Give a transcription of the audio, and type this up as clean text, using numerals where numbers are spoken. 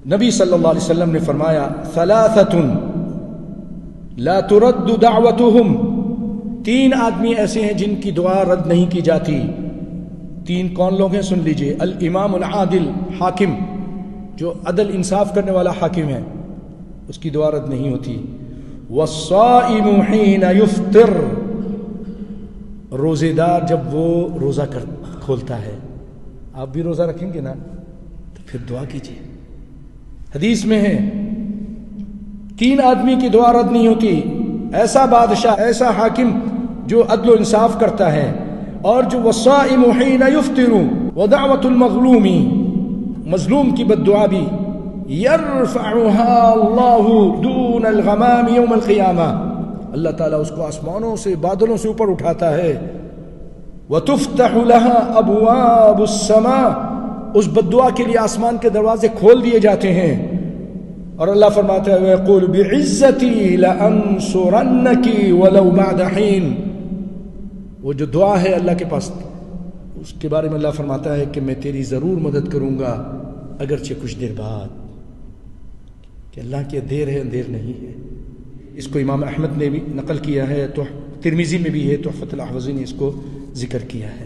نبی صلی اللہ علیہ وسلم نے فرمایا ثلاثۃ لا ترد دعوتهم، 3 آدمی ایسے ہیں جن کی دعا رد نہیں کی جاتی۔ 3 کون لوگ ہیں؟ سن لیجئے۔ الامام العادل، حاکم جو عدل انصاف کرنے والا حاکم ہے، اس کی دعا رد نہیں ہوتی۔ والصائم حین یفطر، روزے دار جب وہ روزہ کھولتا ہے۔ آپ بھی روزہ رکھیں گے نا تو پھر دعا کیجیے۔ حدیث میں ہے 3 آدمی کی دعا رد نہیں ہوتی، ایسا بادشاہ، ایسا حاکم جو عدل و انصاف کرتا ہے، اور جو والصائم حین یفطر ودعوت المظلوم، مظلوم کی بد دعا بھی، یرفعها اللہ دون الغمام یوم القیامہ، اللہ تعالیٰ اس کو آسمانوں سے، بادلوں سے اوپر اٹھاتا ہے۔ وتفتح لها ابواب السماء، اس بد دعا کے لیے آسمان کے دروازے کھول دیے جاتے ہیں، اور اللہ فرماتا ہے وَيَقُولُ بِعِزَّتِي لَأَنصُرَنَّكِ وَلَوْ بَعْدَ حِينٍ، وہ جو دعا ہے اللہ کے پاس، اس کے بارے میں اللہ فرماتا ہے کہ میں تیری ضرور مدد کروں گا اگرچہ کچھ دیر بعد، کہ اللہ کی دیر ہے، اندیر نہیں ہے۔ اس کو امام احمد نے بھی نقل کیا ہے، تو ترمذی میں بھی ہے، تحفۃ الاحوذی نے اس کو ذکر کیا ہے۔